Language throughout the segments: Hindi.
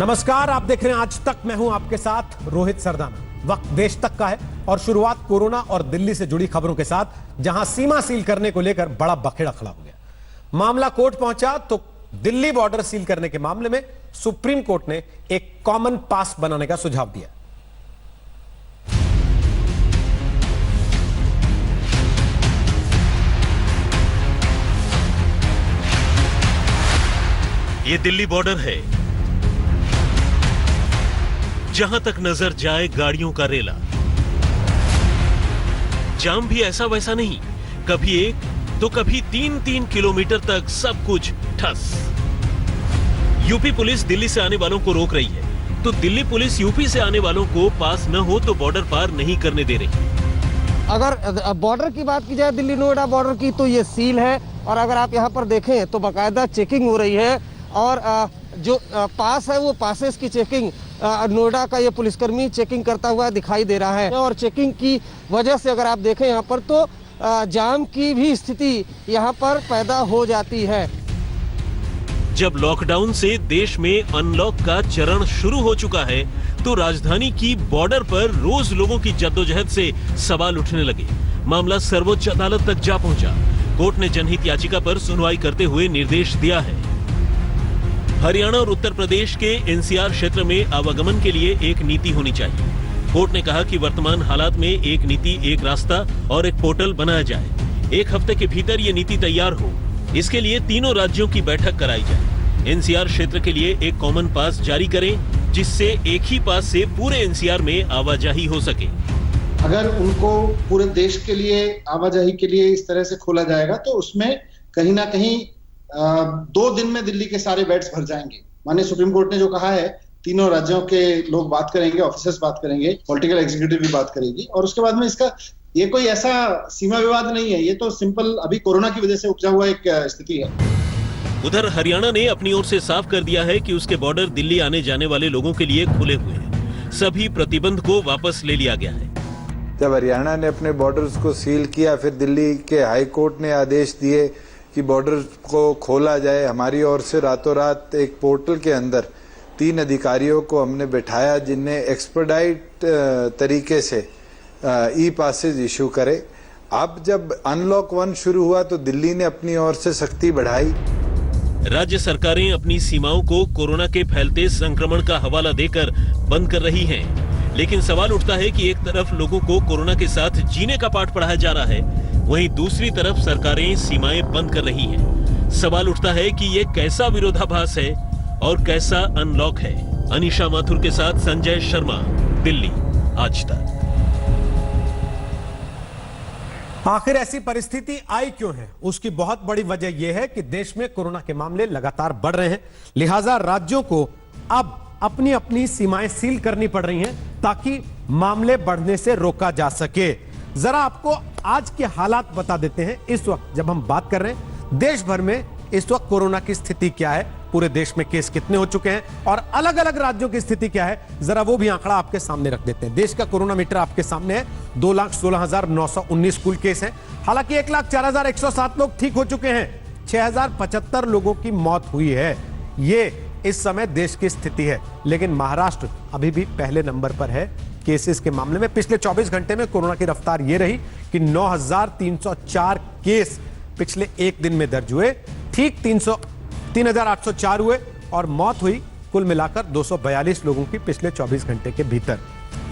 नमस्कार, आप देख रहे हैं आज तक। मैं हूं आपके साथ रोहित सरदाना। वक्त देश तक का है और शुरुआत कोरोना और दिल्ली से जुड़ी खबरों के साथ, जहां सीमा सील करने को लेकर बड़ा बखेड़ा खड़ा हो गया। मामला कोर्ट पहुंचा तो दिल्ली बॉर्डर सील करने के मामले में सुप्रीम कोर्ट ने एक कॉमन पास बनाने का सुझाव दिया। ये दिल्ली बॉर्डर है, जहां तक नजर जाए गाड़ियों का रेला। जाम भी ऐसा वैसा नहीं, कभी 1 तो कभी 3-3 किलोमीटर तक सब कुछ ठस। यूपी पुलिस दिल्ली से आने वालों को रोक रही है, तो दिल्ली पुलिस यूपी से आने वालों को पास न हो तो बॉर्डर पार नहीं करने दे रही। अगर बॉर्डर की बात की जाए दिल्ली नोएडा बॉर्डर की, तो ये सील है। और अगर आप यहाँ पर देखें तो बाकायदा चेकिंग हो रही है और जो पास है वो पासेस की चेकिंग नोएडा का ये पुलिसकर्मी चेकिंग करता हुआ दिखाई दे रहा है। और चेकिंग की वजह से अगर आप देखें यहाँ पर तो जाम की भी स्थिति यहाँ पर पैदा हो जाती है। जब लॉकडाउन से देश में अनलॉक का चरण शुरू हो चुका है, तो राजधानी की बॉर्डर पर रोज लोगों की जद्दोजहद से सवाल उठने लगे। मामला सर्वोच्च अदालत तक जा पहुंचा। कोर्ट ने जनहित याचिका पर सुनवाई करते हुए निर्देश दिया है। हरियाणा और उत्तर प्रदेश के एनसीआर क्षेत्र में आवागमन के लिए एक नीति होनी चाहिए। कोर्ट ने कहा कि वर्तमान हालात में एक नीति, एक रास्ता और एक पोर्टल बनाया जाए। 1 हफ्ते के भीतर ये नीति तैयार हो, इसके लिए तीनों राज्यों की बैठक कराई जाए। एनसीआर क्षेत्र के लिए एक कॉमन पास जारी करें, जिससे एक ही पास से पूरे एनसीआर में आवाजाही हो सके। अगर उनको पूरे देश के लिए आवाजाही के लिए इस तरह से खोला जाएगा तो उसमें कहीं ना कहीं 2 दिन में दिल्ली के सारे बेड्स भर जाएंगे। माननीय सुप्रीम कोर्ट ने जो कहा है, तीनों राज्यों के लोग बात करेंगे, ऑफिसर्स बात करेंगे, पॉलिटिकल एग्जीक्यूटिव भी बात करेगी और उसके बाद में इसका ये कोई ऐसा सीमा विवाद नहीं है, ये तो सिंपल अभी कोरोना की वजह से उपजा हुआ एक स्थिति है। उधर हरियाणा ने अपनी ओर से साफ कर दिया है कि उसके बॉर्डर दिल्ली आने जाने वाले लोगों के लिए खुले हुए हैं। सभी प्रतिबंध को वापस ले लिया गया है। जब हरियाणा ने अपने बॉर्डर्स को सील किया, फिर दिल्ली के हाई कोर्ट ने आदेश दिए कि बॉर्डर को खोला जाए। हमारी ओर से रातों रात एक पोर्टल के अंदर 3 अधिकारियों को हमने बैठाया, जिनने एक्सपर्टाइट तरीके से ई पासेज इशू करे। अब जब अनलॉक 1 शुरू हुआ तो दिल्ली ने अपनी ओर से सख्ती बढ़ाई। राज्य सरकारें अपनी सीमाओं को कोरोना के फैलते संक्रमण का हवाला देकर बंद कर रही हैं। लेकिन सवाल उठता है कि एक तरफ लोगों को कोरोना के साथ जीने का पाठ पढ़ाया जा रहा है, वहीं दूसरी तरफ सरकारें सीमाएं बंद कर रही हैं। सवाल उठता है कि ये कैसा विरोधाभास है और कैसा अनलॉक है। अनिशा माथुर के साथ संजय शर्मा, दिल्ली, आज तक। आखिर ऐसी परिस्थिति आई क्यों है? उसकी बहुत बड़ी वजह यह है कि देश में कोरोना के मामले लगातार बढ़ रहे हैं। लिहाजा राज्यों को अब अपनी अपनी सीमाएं सील करनी पड़ रही हैं ताकि मामले बढ़ने से रोका जा सके। जरा आपको आज के हालात बता देते हैं। इस वक्त जब हम बात कर रहे हैं, देश भर में इस वक्त कोरोना की स्थिति क्या है, पूरे देश में केस कितने हो चुके हैं और अलग अलग राज्यों की स्थिति क्या है, जरा वो भी आंकड़ा आपके सामने रख देते हैं। देश का कोरोना मीटर आपके सामने है। 2,16,919 कुल केस हैं। हालांकि 1,04,107 लोग ठीक हो चुके हैं। 6,075 लोगों की मौत हुई है। ये इस समय देश की स्थिति है। लेकिन महाराष्ट्र अभी भी पहले नंबर पर है केसेस के मामले में। पिछले 24 घंटे में कोरोना की रफ्तार यह रही कि 9,304 केस पिछले एक दिन में दर्ज हुए। ठीक 3,804 हुए और मौत हुई कुल मिलाकर 242 लोगों की पिछले 24 घंटे के भीतर।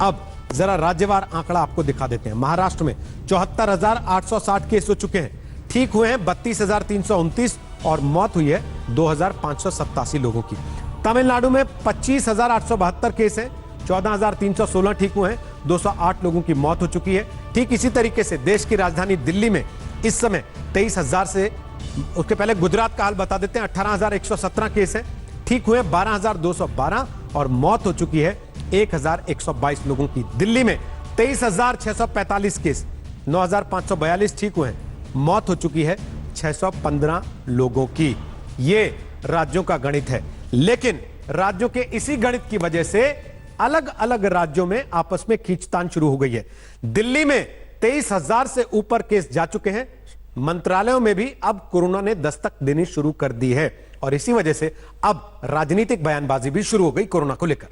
अब जरा राज्यवार आंकड़ा आपको दिखा देते हैं। महाराष्ट्र में 74,860 केस हो चुके हैं। ठीक हुए हैं 32,329 और मौत हुई है 2,587 लोगों की। तमिलनाडु में 25,872 केस हैं। 14,316 ठीक हुए हैं। 208 लोगों की मौत हो चुकी है। ठीक इसी तरीके से देश की राजधानी दिल्ली में इस समय 23,000 से, उसके पहले गुजरात का हाल बता देते हैं। 18,117 केस हैं। ठीक हुए 12,212 और मौत हो चुकी है 1,122 लोगों की। दिल्ली में 23,645 केस, 9,542 ठीक हुए हैं। मौत हो चुकी है 615 लोगों की। ये राज्यों का गणित है। लेकिन राज्यों के इसी गणित की वजह से अलग अलग राज्यों में आपस में खींचतान शुरू हो गई है। दिल्ली में 23,000 से ऊपर केस जा चुके हैं। मंत्रालयों में भी अब कोरोना ने दस्तक देनी शुरू कर दी है। और इसी वजह से अब राजनीतिक बयानबाजी भी शुरू हो गई कोरोना को लेकर।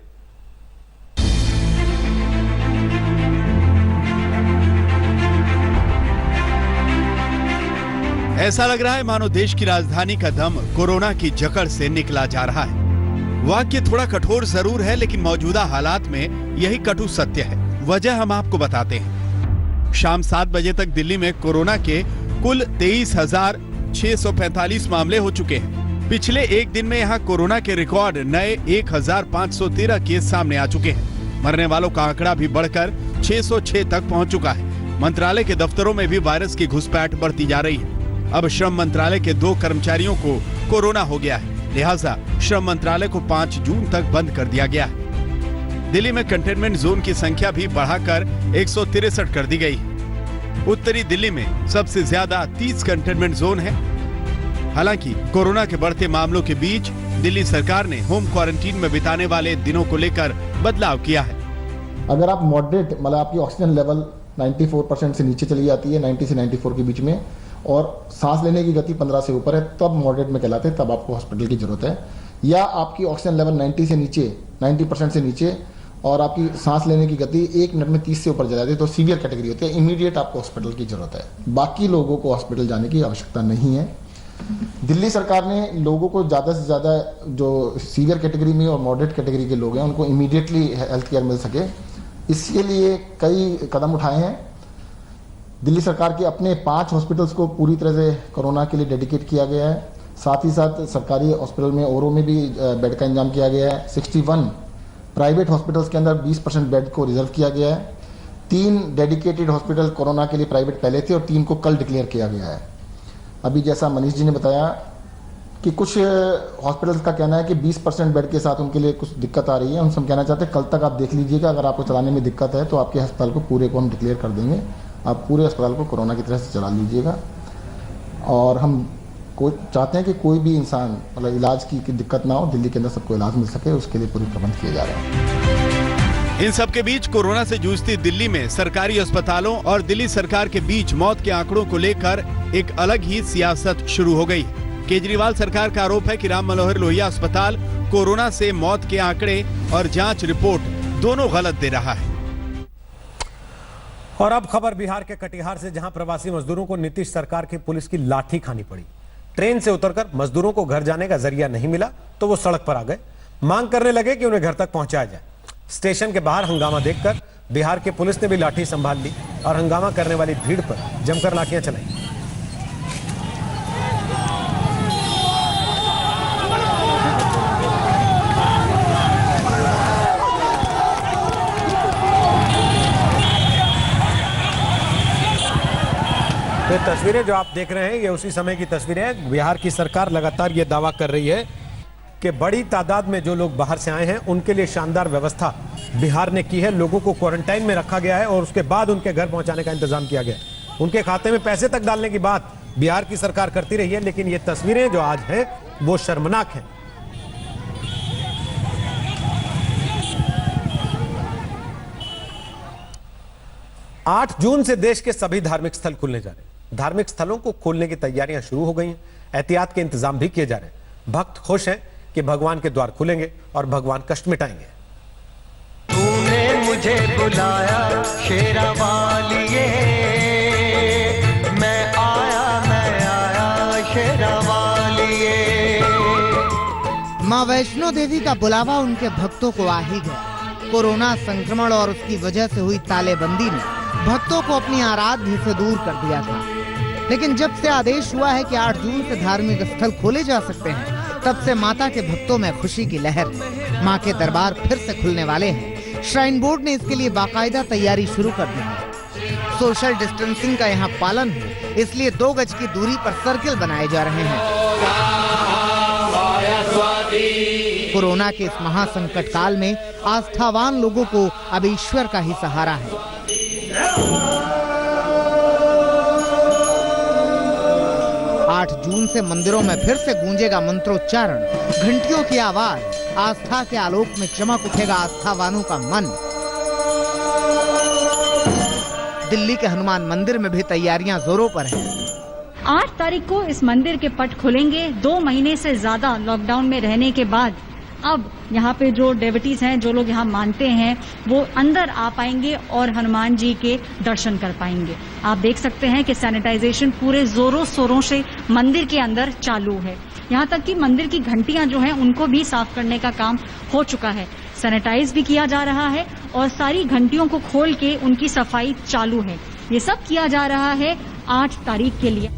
ऐसा लग रहा है मानो देश की राजधानी का दम कोरोना की जकड़ से निकला जा रहा है। वाक्य थोड़ा कठोर जरूर है, लेकिन मौजूदा हालात में यही कटु सत्य है। वजह हम आपको बताते हैं। शाम 7 बजे तक दिल्ली में कोरोना के कुल 23,645 मामले हो चुके हैं। पिछले एक दिन में यहां कोरोना के रिकॉर्ड नए 1,513 केस सामने आ चुके हैं। मरने वालों का आंकड़ा भी बढ़कर 606 तक पहुंच चुका है। मंत्रालय के दफ्तरों में भी वायरस की घुसपैठ बढ़ती जा रही है। अब श्रम मंत्रालय के 2 कर्मचारियों को कोरोना हो गया है, लिहाजा श्रम मंत्रालय को 5 जून तक बंद कर दिया गया है। दिल्ली में कंटेनमेंट जोन की संख्या भी बढ़ाकर 163 कर दी गई है। उत्तरी दिल्ली में सबसे ज्यादा 30 कंटेनमेंट जोन है। हालांकि कोरोना के बढ़ते मामलों के बीच दिल्ली सरकार ने होम क्वारंटीन में बिताने वाले दिनों को लेकर बदलाव किया है। अगर आप मॉडरेट मतलब आपकी ऑक्सीजन लेवल 94% से नीचे चली जाती है, 90 से 94 के बीच में, और सांस लेने की गति 15 से ऊपर है, तब मॉडरेट में कहलाते हैं, तब आपको हॉस्पिटल की जरूरत है। या आपकी ऑक्सीजन लेवल 90% से नीचे और आपकी सांस लेने की गति 1 मिनट में 30 से ऊपर चली जाती है, तो सीवियर कैटेगरी होती है, इमीडिएट आपको हॉस्पिटल की जरूरत है। बाकी लोगों को हॉस्पिटल जाने की आवश्यकता नहीं है। दिल्ली सरकार ने लोगों को ज़्यादा से ज़्यादा जो सीवियर कैटेगरी में और मॉडरेट कैटेगरी के लोग हैं उनको इमीडिएटली हेल्थ केयर मिल सके, इसके लिए कई कदम उठाए हैं। दिल्ली सरकार के अपने 5 हॉस्पिटल्स को पूरी तरह से कोरोना के लिए डेडिकेट किया गया है। साथ ही साथ सरकारी हॉस्पिटल में औरों में भी बेड का इंतजाम किया गया है। 61 प्राइवेट हॉस्पिटल्स के अंदर 20% बेड को रिजर्व किया गया है। 3 डेडिकेटेड हॉस्पिटल कोरोना के लिए प्राइवेट पहले थे और 3 को कल डिक्लेयर किया गया है। अभी जैसा मनीष जी ने बताया कि कुछ हॉस्पिटल्स का कहना है कि 20% बेड के साथ उनके लिए कुछ दिक्कत आ रही है। उनसे हम कहना चाहते हैं कल तक आप देख लीजिएगा, अगर आपको चलाने में दिक्कत है तो आपके अस्पताल को पूरे को हम डिक्लेयर कर देंगे, आप पूरे अस्पताल को कोरोना की तरह से चला लीजिएगा। और हम चाहते हैं कि कोई भी इंसान मतलब इलाज की दिक्कत ना हो, दिल्ली के अंदर सबको इलाज मिल सके, उसके लिए पूरी प्रबंध किए जा रहे हैं। इन सब के बीच कोरोना से जूझती दिल्ली में सरकारी अस्पतालों और दिल्ली सरकार के बीच मौत के आंकड़ों को लेकर एक अलग ही सियासत शुरू हो गई। केजरीवाल सरकार का आरोप है कि राम मनोहर लोहिया अस्पताल कोरोना से मौत के आंकड़े और जांच रिपोर्ट दोनों गलत दे रहा है। और अब खबर बिहार के कटिहार से, जहां प्रवासी मजदूरों को नीतीश सरकार की पुलिस की लाठी खानी पड़ी। ट्रेन से उतरकर मजदूरों को घर जाने का जरिया नहीं मिला तो वो सड़क पर आ गए, मांग करने लगे कि उन्हें घर तक पहुंचाया जाए। स्टेशन के बाहर हंगामा देखकर बिहार की पुलिस ने भी लाठी संभाल ली और हंगामा करने वाली भीड़ पर जमकर लाठियां चलाई। ये तस्वीरें जो आप देख रहे हैं ये उसी समय की तस्वीरें हैं। बिहार की सरकार लगातार ये दावा कर रही है कि बड़ी तादाद में जो लोग बाहर से आए हैं उनके लिए शानदार व्यवस्था बिहार ने की है। लोगों को क्वारंटाइन में रखा गया है और उसके बाद उनके घर पहुंचाने का इंतजाम किया गया है। उनके खाते में पैसे तक डालने की बात बिहार की सरकार करती रही है, लेकिन ये तस्वीरें जो आज हैं वो शर्मनाक हैं। आठ जून से देश के सभी धार्मिक स्थल खुलने जा रहे हैं। धार्मिक स्थलों को खोलने की तैयारियां शुरू हो गई हैं। एहतियात के इंतजाम भी किए जा रहे हैं। भक्त खुश हैं कि भगवान के द्वार खुलेंगे और भगवान कष्ट मिटाएंगे। तूने मुझे बुलाया शेरा वालिए, मैं आया शेरा वालिए। मां वैष्णो देवी का बुलावा उनके भक्तों को आ ही गया। कोरोना संक्रमण और उसकी वजह से हुई तालेबंदी ने भक्तों को अपनी आराध्य से दूर कर दिया था, लेकिन जब से आदेश हुआ है कि 8 जून से धार्मिक स्थल खोले जा सकते हैं, तब से माता के भक्तों में खुशी की लहर है। मां के दरबार फिर से खुलने वाले हैं। श्राइन बोर्ड ने इसके लिए बाकायदा तैयारी शुरू कर दी है। सोशल डिस्टेंसिंग का यहाँ पालन हो, इसलिए 2 गज की दूरी पर सर्किल बनाए जा रहे हैं। कोरोना के इस महासंकट काल में आस्थावान लोगों को अब ईश्वर का ही सहारा है। 8 जून से मंदिरों में फिर से गूंजेगा मंत्रोच्चारण, घंटियों की आवाज, आस्था के आलोक में चमक उठेगा आस्थावानों का मन। दिल्ली के हनुमान मंदिर में भी तैयारियां जोरों पर हैं। 8 तारीख को इस मंदिर के पट खुलेंगे। 2 महीने से ज्यादा लॉकडाउन में रहने के बाद अब यहाँ पे जो डेवोटीज हैं, जो लोग यहाँ मानते हैं, वो अंदर आ पाएंगे और हनुमान जी के दर्शन कर पाएंगे। आप देख सकते हैं कि सैनिटाइजेशन पूरे जोरों शोरों से मंदिर के अंदर चालू है। यहाँ तक कि मंदिर की घंटियां जो हैं उनको भी साफ करने का काम हो चुका है। सैनिटाइज भी किया जा रहा है और सारी घंटियों को खोल के उनकी सफाई चालू है। ये सब किया जा रहा है 8 तारीख के लिए।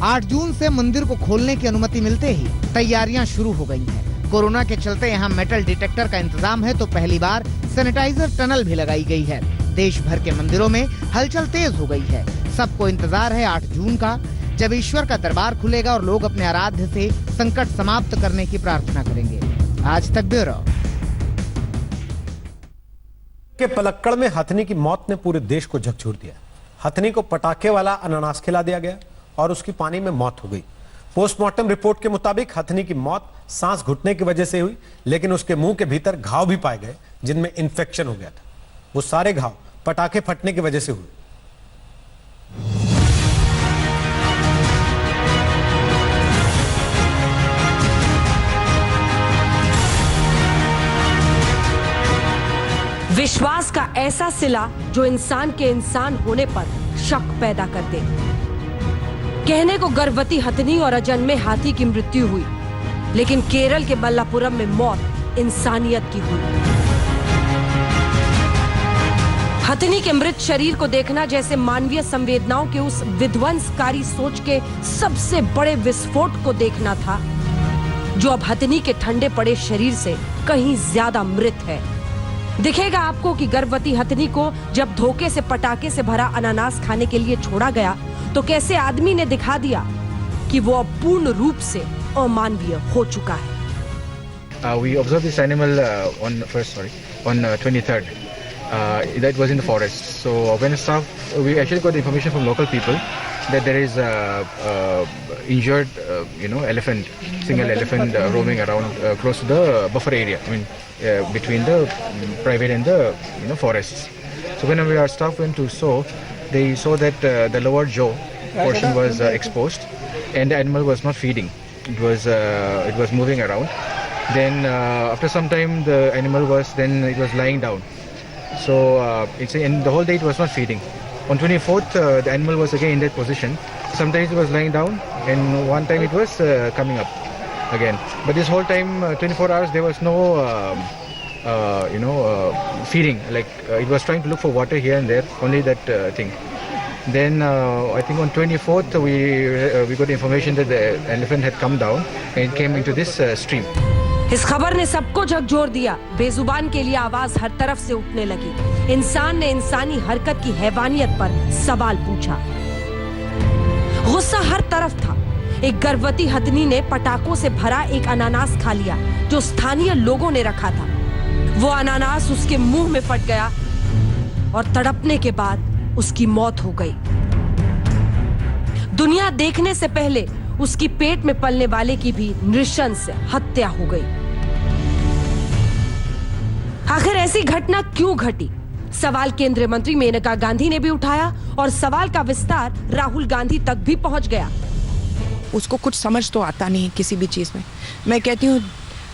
8 जून से मंदिर को खोलने की अनुमति मिलते ही तैयारियां शुरू हो गई हैं। कोरोना के चलते यहाँ मेटल डिटेक्टर का इंतजाम है तो पहली बार सैनिटाइजर टनल भी लगाई गई है। देश भर के मंदिरों में हलचल तेज हो गई है। सबको इंतजार है 8 जून का, जब ईश्वर का दरबार खुलेगा और लोग अपने आराध्य से संकट समाप्त करने की प्रार्थना करेंगे। आज तक ब्यूरो। के पलक्कड़ में हथनी की मौत ने पूरे देश को झकझोर दिया। हथनी को पटाखे वाला अनानास खिला दिया गया और उसकी पानी में मौत हो गई। पोस्टमार्टम रिपोर्ट के मुताबिक हथनी की मौत सांस घुटने की वजह से हुई, लेकिन उसके मुंह के भीतर घाव भी पाए गए जिनमें इन्फेक्शन हो गया था। वो सारे घाव पटाखे फटने की वजह से हुए। विश्वास का ऐसा सिला जो इंसान के इंसान होने पर शक पैदा कर दे। कहने को गर्भवती हथनी और अजन्मे हाथी की मृत्यु हुई, लेकिन केरल के बल्लापुरम में मौत इंसानियत की हुई। हथनी के मृत शरीर को देखना जैसे मानवीय संवेदनाओं के उस विध्वंसकारी सोच के सबसे बड़े विस्फोट को देखना था, जो अब हथनी के ठंडे पड़े शरीर से कहीं ज्यादा मृत है। दिखेगा आपको कि गर्भवती हथनी को जब धोखे से पटाखे से भरा अनानास खाने के लिए छोड़ा गया तो कैसे आदमी ने दिखा दिया कि वो अब पूर्ण रूप से अमानवीय हो चुका है। We observed this animal on 23rd. That was in the forest. So when we actually got the information from local people that there is a injured, elephant, single elephant roaming around close to the buffer area. I mean, between the private and the forests. So when our staff went to saw, they saw that the lower jaw portion was exposed, and the animal was not feeding. It was moving around. Then after some time, the animal was lying down. So and the whole day it was not feeding. On 24th, the animal was again in that position. Sometimes it was lying down, and one time it was coming up again. But this whole time, 24 hours, there was no, feeding. Like it was trying to look for water here and there, only that thing. Then I think on 24th, we got information that the elephant had come down and came into this stream. इस खबर ने सबको झकझोर दिया। बेजुबान के लिए आवाज हर तरफ से उठने लगी। इंसान ने इंसानी हरकत की हैवानियत पर सवाल पूछा। गुस्सा हर तरफ था। एक गर्भवती हथनी ने पटाखों से भरा एक अनानास खा लिया जो स्थानीय लोगों ने रखा था। वो अनानास उसके मुंह में फट गया और तड़पने के बाद उसकी मौत हो गई। दुनिया देखने से पहले उसकी पेट में पलने वाले की भी नृशंस हत्या हो गई। आखिर ऐसी घटना क्यों घटी? सवाल केंद्रीय मंत्री मेनका गांधी ने भी उठाया और सवाल का विस्तार राहुल गांधी तक भी पहुंच गया। उसको कुछ समझ तो आता नहीं किसी भी चीज में। मैं कहती हूँ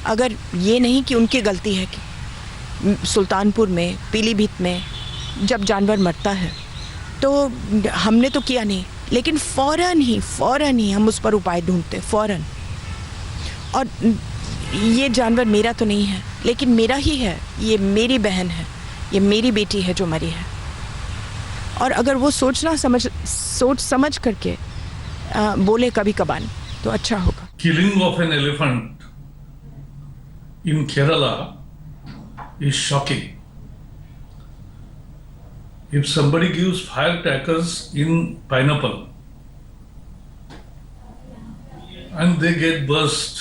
अगर ये नहीं कि उनकी गलती है कि सुल्तानपुर में, पीलीभीत में जब जानवर मरता है तो हमने तो किया नहीं, लेकिन फौरन ही हम उस पर उपाय ढूंढते, फौरन। और ये जानवर मेरा तो नहीं है, लेकिन मेरा ही है, ये मेरी बहन है, ये मेरी बेटी है जो मरी है। और अगर वो सोच समझ करके बोले कभी कभार तो अच्छा होगा। Killing of an elephant in Kerala is shocking. If somebody gives firecrackers in pineapple and they get burst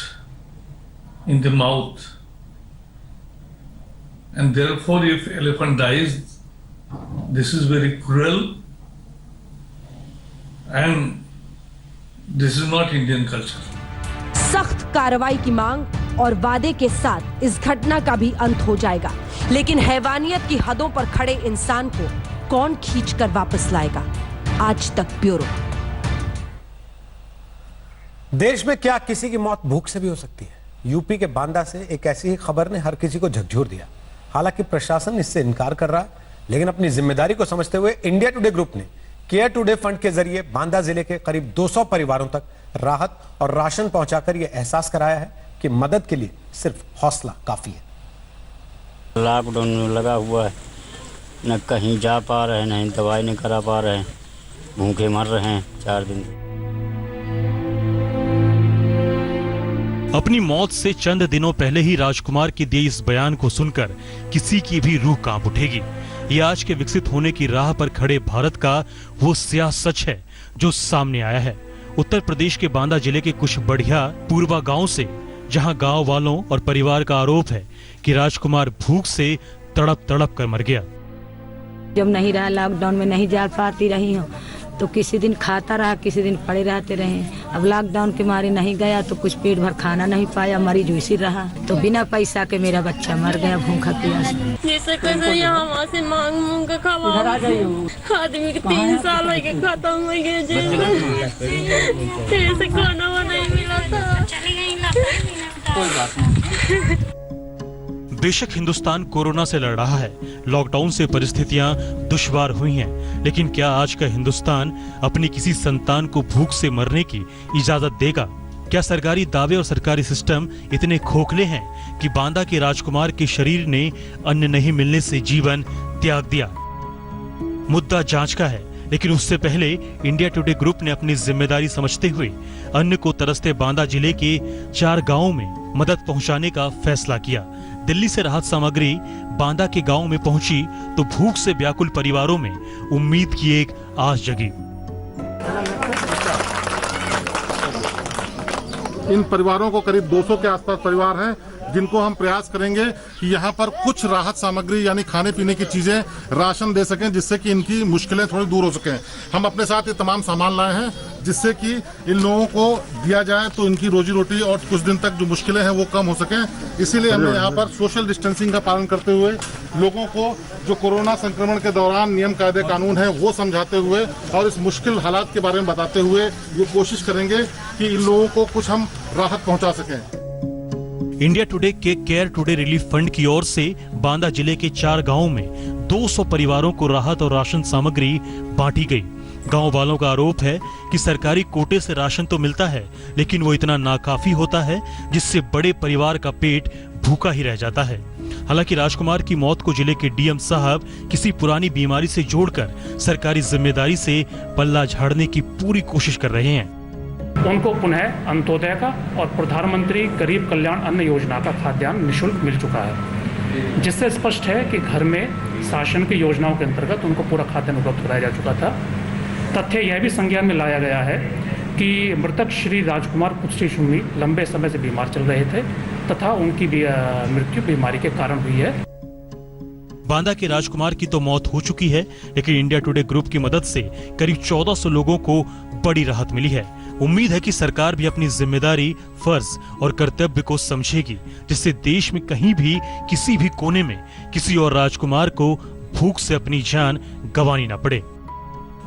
in the mouth, and therefore if elephant dies, this is very cruel and this is not Indian culture. सख्त कार्रवाई की मांग और वादे के साथ इस घटना का भी अंत हो जाएगा, लेकिन हैवानियत की हदों पर खड़े इंसान को कौन खींचकर वापस लाएगा? आज तक ब्यूरो। देश में क्या किसी की मौत भूख से भी हो सकती है? यूपी के बांदा से एक ऐसी ही खबर ने हर किसी को झकझोर दिया। हालांकि प्रशासन इससे इनकार कर रहा है, लेकिन अपनी जिम्मेदारी को समझते हुए इंडिया टुडे ग्रुप ने केयर टुडे फंड के जरिए बांदा जिले के करीब 200 परिवारों तक राहत और राशन पहुंचाकर यह एहसास कराया है कि मदद के लिए सिर्फ हौसला काफी है। लॉकडाउन लगा हुआ है, न कहीं जा पा रहे हैं, न दवाई नहीं करा पा रहे हैं, भूखे मर रहे हैं 4 दिन। अपनी मौत से चंद दिनों पहले ही राजकुमार के दिए इस बयान को सुनकर किसी की भी रूह कांप उठेगी। ये आज के विकसित होने की राह पर खड़े भारत का वो स्याह सच है जो सामने आया है। उत्तर प्रदेश के बांदा जिले के कुछ बढ़िया पूर्वा गांव से, जहां गांव वालों और परिवार का आरोप है कि राजकुमार भूख से तड़प तड़प कर मर गया। जब नहीं रहा लॉकडाउन में नहीं जा पाती रही हूँ तो किसी दिन खाता रहा, किसी दिन पड़े रहते रहे। अब लॉकडाउन के मारे नहीं गया तो कुछ पेट भर खाना नहीं पाया, मरीज वैसी रहा, तो बिना पैसा के मेरा बच्चा मर गया भूखा प्यास। जैसे कैसे यहाँ वहाँ से मांग के खावा आदमी के 3 साल के खत्म हो गए, जैसे खाना नहीं मिला था। कोई बात नहीं। बेशक हिंदुस्तान कोरोना से लड़ रहा है, लॉकडाउन से परिस्थितियां दुश्वार हुई हैं, लेकिन क्या आज का हिंदुस्तान अपनी किसी संतान को भूख से मरने की इजाजत देगा? क्या सरकारी दावे और सरकारी सिस्टम इतने खोखले हैं कि बांदा के राजकुमार के शरीर ने अन्न नहीं मिलने से जीवन त्याग दिया? मुद्दा जांच का है, लेकिन उससे पहले इंडिया टुडे ग्रुप ने अपनी जिम्मेदारी समझते हुए अन्न को तरसते बांदा जिले के 4 गांवों में मदद पहुंचाने का फैसला किया। दिल्ली से राहत सामग्री बांदा के गांव में पहुंची तो भूख से व्याकुल परिवारों में उम्मीद की एक आस जगी। इन परिवारों को करीब 200 के आसपास परिवार हैं, जिनको हम प्रयास करेंगे कि यहाँ पर कुछ राहत सामग्री यानी खाने पीने की चीजें, राशन दे सकें, जिससे कि इनकी मुश्किलें थोड़ी दूर हो सकें। हम अपने साथ ये तमाम सामान लाए हैं जिससे कि इन लोगों को दिया जाए तो इनकी रोजी रोटी और कुछ दिन तक जो मुश्किलें हैं वो कम हो सकें। इसीलिए हमने यहाँ पर सोशल डिस्टेंसिंग का पालन करते हुए लोगों को जो कोरोना संक्रमण के दौरान नियम कायदे कानून है वो समझाते हुए और इस मुश्किल हालात के बारे में बताते हुए ये कोशिश करेंगे कि इन लोगों को कुछ हम राहत पहुँचा सकें। इंडिया टुडे के केयर टुडे रिलीफ फंड की ओर से बांदा जिले के 4 गांवों में 200 परिवारों को राहत और राशन सामग्री बांटी गई। गांव वालों का आरोप है कि सरकारी कोटे से राशन तो मिलता है, लेकिन वो इतना नाकाफी होता है जिससे बड़े परिवार का पेट भूखा ही रह जाता है। हालांकि राजकुमार की मौत को जिले के डीएम साहब किसी पुरानी बीमारी से जोड़कर सरकारी जिम्मेदारी से पल्ला झाड़ने की पूरी कोशिश कर रहे हैं। उनको पुनः अंत्योदय का और प्रधानमंत्री गरीब कल्याण अन्न योजना का खाद्यान्न निःशुल्क मिल चुका है, जिससे स्पष्ट है कि घर में शासन की योजनाओं के अंतर्गत उनको पूरा खाद्यान्न उपलब्ध कराया जा चुका था। तथ्य यह भी संज्ञान में लाया गया है कि मृतक श्री राजकुमार पुत्री सुमी लंबे समय से बीमार चल रहे थे तथा उनकी मृत्यु बीमारी के कारण हुई है। बांदा के राजकुमार की तो मौत हो चुकी है, लेकिन इंडिया टुडे ग्रुप की मदद से करीब 1400 लोगों को बड़ी राहत मिली है। उम्मीद है कि सरकार भी अपनी जिम्मेदारी, फर्ज और कर्तव्य को समझेगी, जिससे देश में कहीं भी किसी भी कोने में किसी और राजकुमार को भूख से अपनी जान गंवानी न पड़े।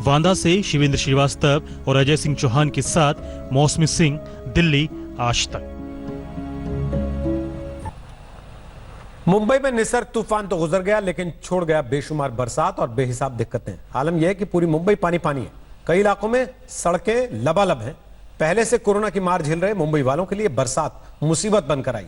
बांदा से शिवेंद्र श्रीवास्तव और अजय सिंह चौहान के साथ मौसमी सिंह, दिल्ली, आज तक। मुंबई में निसर्ग तूफान तो गुजर गया, लेकिन छोड़ गया बेशुमार बरसात और बेहिसाब दिक्कतें। आलम यह है कि पूरी मुंबई पानी पानी है। कई इलाकों में सड़कें लबालब हैं। पहले से कोरोना की मार झेल रहे मुंबई वालों के लिए बरसात मुसीबत बनकर आई।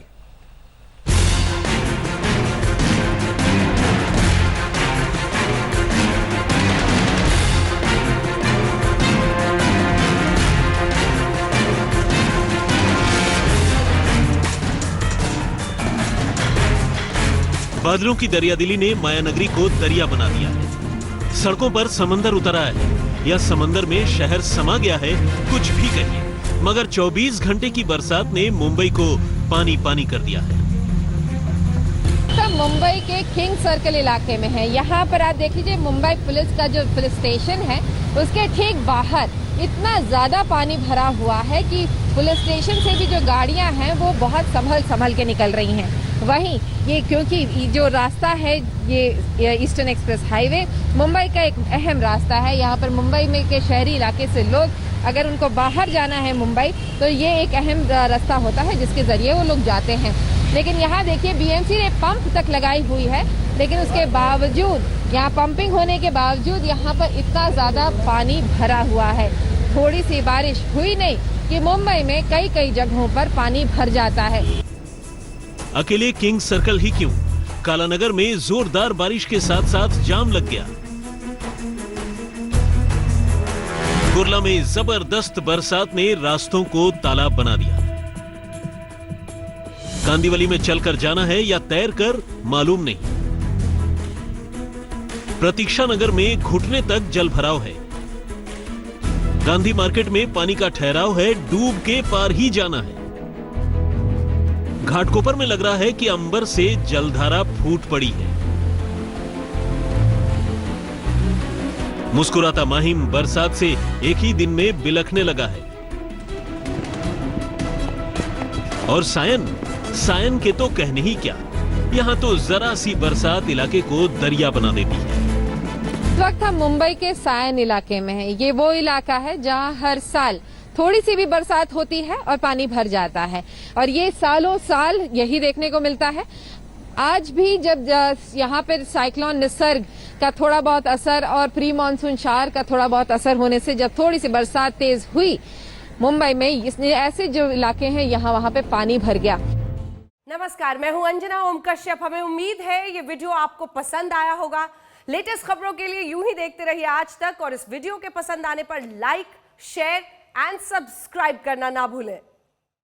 बादलों की दरियादिली ने मायानगरी को दरिया बना दिया है। सड़कों पर समंदर उतर आया है या समंदर में शहर समा गया है, कुछ भी कहिए, मगर 24 घंटे की बरसात ने मुंबई को पानी पानी कर दिया है। तो मुंबई के किंग सर्कल इलाके में है। यहाँ पर आप देख लीजिए, मुंबई पुलिस का जो पुलिस स्टेशन है उसके ठीक बाहर इतना ज्यादा पानी भरा हुआ है कि पुलिस स्टेशन से भी जो गाड़ियाँ हैं वो बहुत संभल के निकल रही हैं। वहीं ये क्योंकि जो रास्ता है ये ईस्टर्न एक्सप्रेस हाईवे मुंबई का एक अहम रास्ता है। यहाँ पर मुंबई में के शहरी इलाके से लोग अगर उनको बाहर जाना है मुंबई तो ये एक अहम रास्ता होता है जिसके जरिए वो लोग जाते हैं। लेकिन यहाँ देखिए बीएमसी ने पंप तक लगाई हुई है, लेकिन उसके बावजूद यहाँ पंपिंग होने के बावजूद यहाँ पर इतना ज्यादा पानी भरा हुआ है। थोड़ी सी बारिश हुई नहीं कि मुंबई में कई कई जगहों पर पानी भर जाता है। अकेले किंग सर्कल ही क्यों, कालानगर में जोरदार बारिश के साथ साथ जाम लग गया। कुर्ला में जबरदस्त बरसात ने रास्तों को तालाब बना दिया। कांदीवली में चलकर जाना है या तैर कर मालूम नहीं। प्रतीक्षा नगर में घुटने तक जल भराव है। गांधी मार्केट में पानी का ठहराव है, डूब के पार ही जाना है। घाटकोपर में लग रहा है कि अंबर से जलधारा फूट पड़ी है। मुस्कुराता माहिम बरसात से एक ही दिन में बिलखने लगा है। और सायन के तो कहने ही क्या, यहां तो जरा सी बरसात इलाके को दरिया बना देती है। इस वक्त हम मुंबई के सायन इलाके में हैं। ये वो इलाका है जहां हर साल थोड़ी सी भी बरसात होती है और पानी भर जाता है, और ये सालों साल यही देखने को मिलता है। आज भी जब यहाँ पर साइक्लोन निसर्ग का थोड़ा बहुत असर और प्री मानसून शावर का थोड़ा बहुत असर होने से जब थोड़ी सी बरसात तेज हुई मुंबई में, इसने ऐसे जो इलाके हैं यहाँ वहाँ पे पानी भर गया। नमस्कार, मैं हूं अंजना ओम कश्यप। हमें उम्मीद है ये वीडियो आपको पसंद आया होगा। लेटेस्ट खबरों के लिए यूं ही देखते रहिए आज तक, और इस वीडियो के पसंद आने पर लाइक, शेयर एंड सब्सक्राइब करना ना भूलें।